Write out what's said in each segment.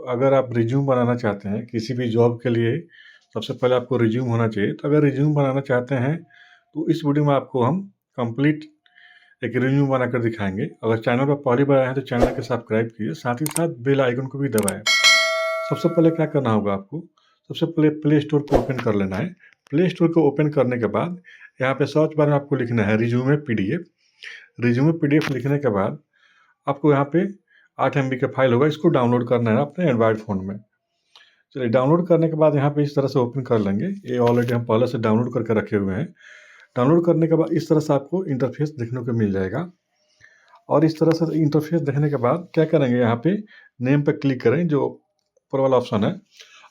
अगर आप रिज्यूम बनाना चाहते हैं किसी भी जॉब के लिए, सबसे पहले आपको रिज्यूम होना चाहिए। तो अगर रिज्यूम बनाना चाहते हैं तो इस वीडियो में आपको हम कंप्लीट एक रिज्यूम बनाकर दिखाएंगे। अगर चैनल पर पहली बार आए हैं तो चैनल को सब्सक्राइब कीजिए, साथ ही साथ बेल आइकन को भी दबाएं। सबसे पहले क्या करना होगा आपको, सबसे पहले प्ले स्टोर को ओपन कर लेना है। प्ले स्टोर को ओपन करने के बाद यहाँ पे सर्च बार में आपको लिखना है रिज्यूमे पीडीएफ। रिज्यूमे पीडीएफ लिखने के बाद आपको यहाँ पे 8 MB का फाइल होगा, इसको डाउनलोड करना है अपने एंड्रॉयड फ़ोन में। चलिए, डाउनलोड करने के बाद यहाँ पे इस तरह से ओपन कर लेंगे। ये ऑलरेडी हम पहले से डाउनलोड करके रखे हुए हैं। डाउनलोड करने के बाद इस तरह से आपको इंटरफेस देखने को मिल जाएगा। और इस तरह से इंटरफेस देखने के बाद क्या करेंगे, यहाँ पे नेम पे क्लिक करें, जो ऊपर वाला ऑप्शन है,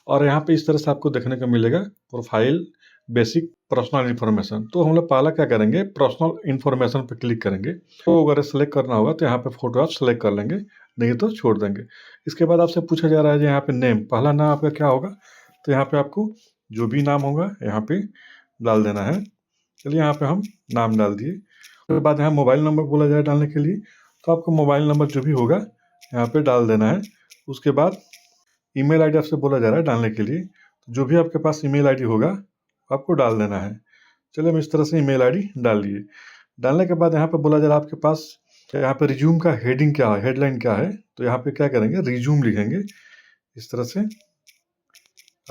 और यहाँ पे इस तरह से आपको देखने को मिलेगा प्रोफाइल बेसिक पर्सनल इन्फॉर्मेशन। तो हम लोग पहला क्या करेंगे, पर्सनल इन्फॉर्मेशन पे क्लिक करेंगे। तो अगर सेलेक्ट करना होगा तो यहाँ पे फोटो आप सेलेक्ट कर लेंगे, नहीं तो छोड़ देंगे। इसके बाद आपसे पूछा जा रहा है यहाँ पे नेम, पहला नाम आपका क्या होगा, तो यहाँ पे आपको जो भी नाम होगा यहाँ पे डाल देना है। चलिए, यहाँ पे हम नाम डाल दिए। उसके बाद यहाँ मोबाइल नंबर बोला जाए डालने के लिए, तो आपको मोबाइल नंबर जो भी होगा यहाँ पे डाल देना है। उसके बाद ईमेल आईडी आपसे बोला जा रहा है डालने के लिए, तो जो भी आपके पास ईमेल आईडी होगा आपको डाल देना है। चलिए, हम इस तरह से ईमेल आईडी डाल दिए। डालने के बाद यहाँ पे बोला जा रहा है आपके पास यहाँ पे रिज्यूम का हेडिंग क्या है, हेडलाइन क्या है, तो यहाँ पे क्या करेंगे, रिज्यूम लिखेंगे। इस तरह से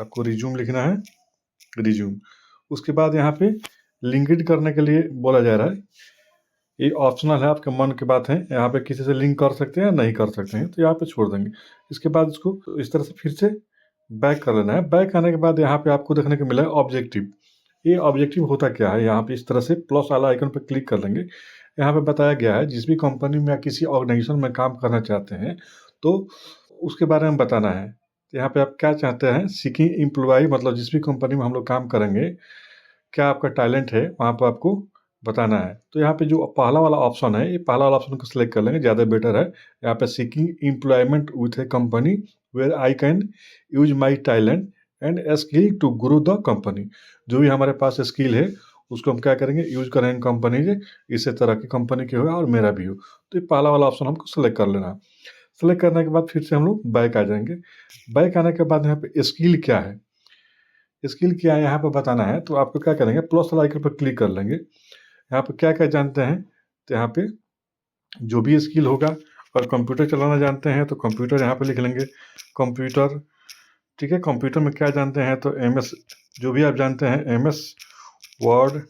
आपको रिज्यूम लिखना है, रिज्यूम। उसके बाद यहाँ पे लिंक्ड करने के लिए बोला जा रहा है, ये ऑप्शनल है, आपके मन की बात है। यहाँ पे किसी से लिंक कर सकते हैं या नहीं कर सकते हैं, तो यहाँ पे छोड़ देंगे। इसके बाद इसको इस तरह से फिर से बैक कर लेना है। बैक आने के बाद यहाँ पे आपको देखने को मिला है ऑब्जेक्टिव। ये ऑब्जेक्टिव होता क्या है, यहाँ पे इस तरह से प्लस वाला आइकन पे क्लिक कर लेंगे। यहाँ पे बताया गया है जिस भी कंपनी में या किसी ऑर्गेनाइजेशन में काम करना चाहते हैं तो उसके बारे में बताना है। तो यहाँ पे आप क्या चाहते हैं, सीकिंग एम्प्लॉय, मतलब जिस भी कंपनी में हम लोग काम करेंगे क्या आपका टैलेंट है, वहाँ पर आपको बताना है। तो यहाँ पे जो पहला वाला ऑप्शन है, ये पहला वाला ऑप्शन को सिलेक्ट कर लेंगे, ज़्यादा बेटर है। यहाँ पे seeking employment with a company where I can use my talent and skill to grow the company. जो भी हमारे पास स्किल है उसको हम क्या करेंगे, यूज करेंगे कंपनी से, इसी तरह की कंपनी की हो और मेरा भी हो। तो ये पहला वाला ऑप्शन हमको सेलेक्ट कर लेना है। सेलेक्ट करने के बाद फिर से हम लोग बैक आ जाएंगे। बैक आने के बाद यहाँ पे स्किल क्या है, स्किल क्या है यहाँ पे बताना है। तो आपको क्या करेंगे, प्लस वाला आइकन पर क्लिक कर लेंगे। यहाँ पे क्या क्या जानते हैं, तो यहाँ पे जो भी स्किल होगा, और कंप्यूटर चलाना जानते हैं तो कंप्यूटर यहाँ पे लिख लेंगे, कंप्यूटर। ठीक है, कंप्यूटर में क्या जानते हैं, तो MS, जो भी आप जानते हैं, MS वर्ड,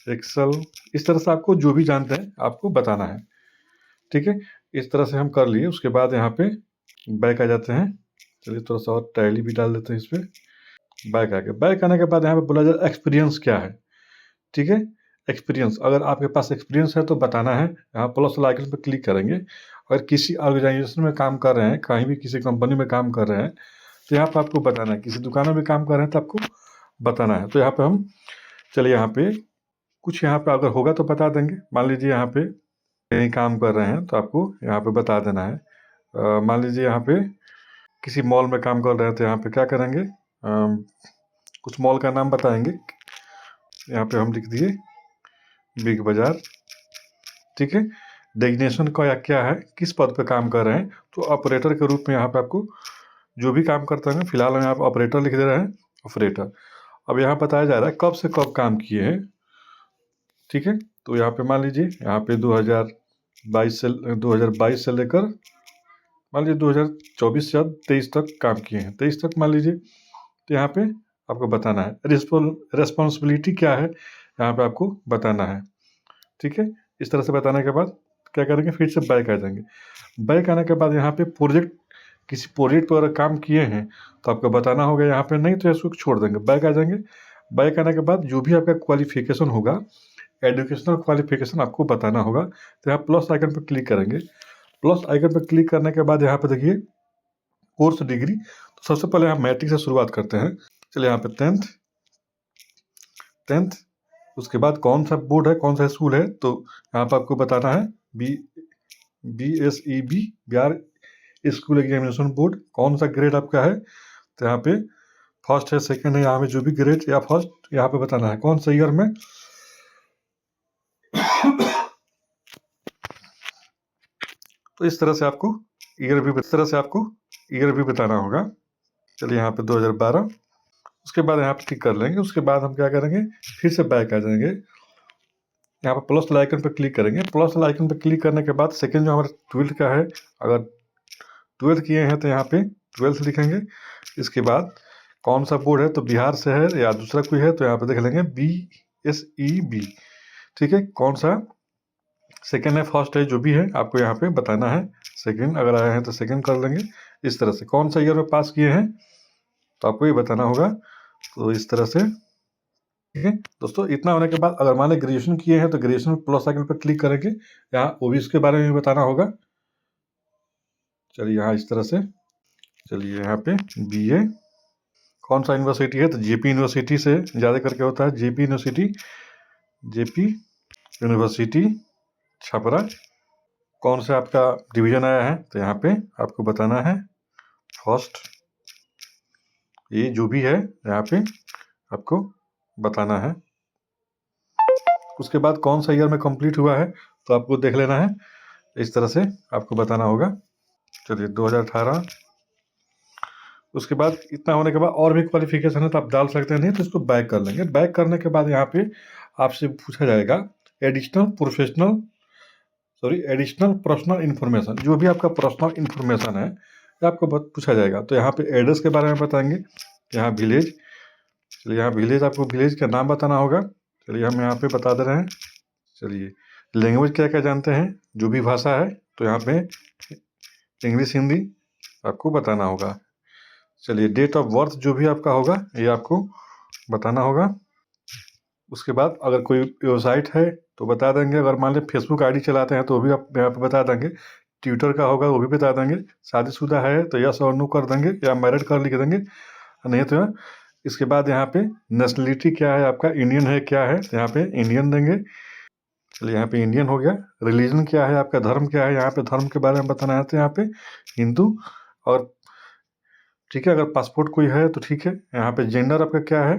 एक्सेल, इस तरह से आपको जो भी जानते हैं आपको बताना है। ठीक है, इस तरह से हम कर लिए। उसके बाद यहाँ पे बैक आ जाते हैं। चलिए, थोड़ा सा और टैली भी डाल देते हैं इस पर। बैक आ गए। बैक आने के बाद यहाँ पे बोला जाए एक्सपीरियंस क्या है। ठीक है, एक्सपीरियंस, अगर आपके पास एक्सपीरियंस है तो बताना है। यहाँ प्लस वाला आइकन पर क्लिक करेंगे। अगर किसी ऑर्गेनाइजेशन में काम कर रहे हैं, कहीं भी किसी कंपनी में काम कर रहे हैं, तो यहाँ पर आपको बताना है। किसी दुकान में भी काम कर रहे हैं तो आपको बताना है। तो यहाँ पे हम, चलिए, यहाँ पे कुछ यहाँ पे अगर होगा तो बता देंगे। मान लीजिए यहाँ पे कहीं काम कर रहे हैं तो आपको यहाँ पे बता देना है। मान लीजिए यहाँ पे किसी मॉल में काम कर रहे हैं तो यहाँ पे क्या करेंगे, कुछ मॉल का नाम बताएंगे। यहाँ पे हम लिख दिए बिग बाजार। ठीक है, डेजिग्नेशन का या क्या है, किस पद पे काम कर रहे हैं, तो ऑपरेटर के रूप में यहाँ पे आपको जो भी काम करते हैं, फिलहाल हम यहाँ पे ऑपरेटर लिख दे रहे हैं, ऑपरेटर। अब यहाँ बताया जा रहा है कब से कब काम किए हैं। ठीक है, तो यहाँ पे मान लीजिए यहाँ पे 2022 से लेकर मान लीजिए 2024 या 23 तक काम किए हैं, 23 तक मान लीजिए। तो यहाँ पे आपको बताना है रिस्पॉन्सिबिलिटी क्या है, यहाँ पे आपको बताना है। ठीक है, इस तरह से बताने के बाद क्या करेंगे, फिर से बैक आ जाएंगे। बैक आने के बाद यहाँ पे प्रोजेक्ट, किसी प्रोजेक्ट पर अगर काम किए हैं तो आपको बताना होगा यहाँ पे, नहीं तो इसको छोड़ देंगे। बैक आ जाएंगे। बैक आने के बाद जो भी आपका क्वालिफिकेशन होगा, एजुकेशनल क्वालिफिकेशन आपको बताना होगा। तो यहाँ प्लस आइकन पर क्लिक करेंगे। प्लस आइकन पर क्लिक करने के बाद यहाँ पे देखिए कोर्स डिग्री। तो सबसे पहले हम मैट्रिक से शुरुआत करते हैं। चलिए, यहाँ पे 10th। उसके बाद कौन सा बोर्ड है, कौन सा स्कूल है, तो यहाँ पर आपको बताना है BSEB, Bihar school examination board. कौन सा ग्रेड आपका है, तो यहाँ पे फर्स्ट है, सेकंड है, यहाँ पे जो भी ग्रेड या फर्स्ट यहाँ पे बताना है। कौन सा ईयर में, तो इस तरह से आपको ईयर भी, इस तरह से आपको ईयर भी बताना होगा। चलिए यहाँ पे 2012, उसके बाद यहाँ पे टिक कर लेंगे। उसके बाद हम क्या करेंगे, फिर से बैक आ जाएंगे, यहाँ पर प्लस आइकन पर क्लिक करेंगे। प्लस आइकन पर क्लिक करने के बाद सेकंड जो हमारा 12th का है, अगर 12th किए हैं तो यहाँ पे 12th लिखेंगे। इसके बाद कौन सा बोर्ड है, तो बिहार से है या दूसरा कोई है तो यहाँ पे देख लेंगे BSEB, ठीक है। कौन सा सेकंड है, फर्स्ट है, जो भी है आपको यहाँ पे बताना है। सेकंड अगर आए हैं तो सेकंड कर लेंगे। इस तरह से कौन सा ईयर में पास किए हैं तो आपको ये बताना होगा। तो इस तरह से, ठीक है दोस्तों। इतना होने के बाद अगर मान लें ग्रेजुएशन किए हैं तो ग्रेजुएशन प्लस आइकन पर क्लिक करेंगे, यहाँ ओबीसी के बारे में भी बताना होगा। चलिए यहाँ इस तरह से, चलिए यहाँ पे BA कौन सा यूनिवर्सिटी है, तो JP यूनिवर्सिटी से ज़्यादा करके होता है, JP यूनिवर्सिटी छपरा। कौन सा आपका डिवीजन आया है तो यहाँ पे आपको बताना है फर्स्ट, ये जो भी है यहाँ पे आपको बताना है। उसके बाद कौन सा ईयर में कंप्लीट हुआ है तो आपको देख लेना है, इस तरह से आपको बताना होगा। चलिए 2018। उसके बाद इतना होने के बाद और भी क्वालिफिकेशन है तो आप डाल सकते हैं, नहीं तो इसको बैक कर लेंगे। बैक करने के बाद यहाँ पे आपसे पूछा जाएगा एडिशनल पर्सनल इन्फॉर्मेशन, जो भी आपका पर्सनल इन्फॉर्मेशन है ये आपको पूछा जाएगा। तो यहाँ पे एड्रेस के बारे में बताएंगे, यहाँ विलेज, चलिए यहाँ विलेज, आपको विलेज का नाम बताना होगा। चलिए हम यहाँ पे बता दे रहे हैं। चलिए लैंग्वेज क्या क्या जानते हैं, जो भी भाषा है तो यहाँ पे इंग्लिश हिंदी आपको बताना होगा। चलिए डेट ऑफ बर्थ जो भी आपका होगा ये आपको बताना होगा। उसके बाद अगर कोई वेबसाइट है तो बता देंगे, अगर मान लें फेसबुक आईडी चलाते हैं तो वो भी आप यहाँ पे बता देंगे। ट्विटर का होगा वो भी बता देंगे। शादीशुदा है तो यस और नो कर देंगे, या मैरिड कर लिख देंगे, नहीं तो इसके बाद यहाँ पे नेशनलिटी क्या है आपका, इंडियन है क्या है तो यहाँ पे इंडियन देंगे। चलिए यहाँ पे इंडियन हो गया। रिलीजन क्या है आपका, धर्म क्या है, यहाँ पे धर्म के बारे में बताना है तो यहाँ पे हिंदू। और ठीक है, अगर पासपोर्ट कोई है तो ठीक है। यहाँ पे जेंडर आपका क्या है,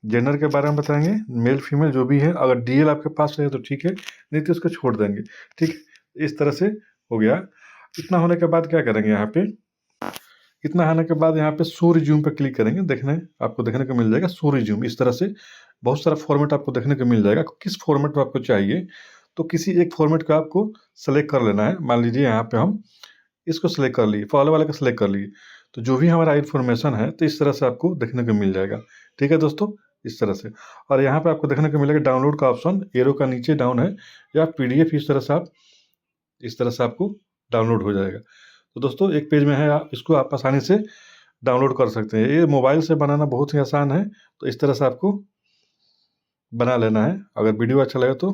जेंडर के बारे में बताएंगे, मेल फीमेल जो भी है। अगर DL आपके पास है तो ठीक है, नहीं तो इसको छोड़ देंगे, ठीक है। इस तरह से हो गया। इतना होने के बाद क्या करेंगे, यहाँ पे इतना होने के बाद यहाँ पे शो रिज्यूम पे क्लिक करेंगे। आपको देखने को मिल जाएगा शो रिज्यूम। इस तरह से बहुत सारा फॉर्मेट आपको देखने को मिल जाएगा। किस फॉर्मेट में आपको चाहिए तो किसी एक फॉर्मेट का आपको सेलेक्ट कर लेना है। मान लीजिए यहाँ पे हम इसको सिलेक्ट कर लिए, फॉलो वाले का सिलेक्ट कर लिए, तो जो भी हमारा इन्फॉर्मेशन है तो इस तरह से आपको देखने को मिल जाएगा, ठीक है दोस्तों, इस तरह से। और यहाँ पे आपको देखने को मिलेगा डाउनलोड का ऑप्शन, एरो का नीचे डाउन है, या PDF इस तरह से आपको डाउनलोड हो जाएगा। तो दोस्तों एक पेज में है, इसको आप आसानी से डाउनलोड कर सकते हैं। ये मोबाइल से बनाना बहुत ही आसान है, तो इस तरह से आपको बना लेना है। अगर वीडियो अच्छा लगे तो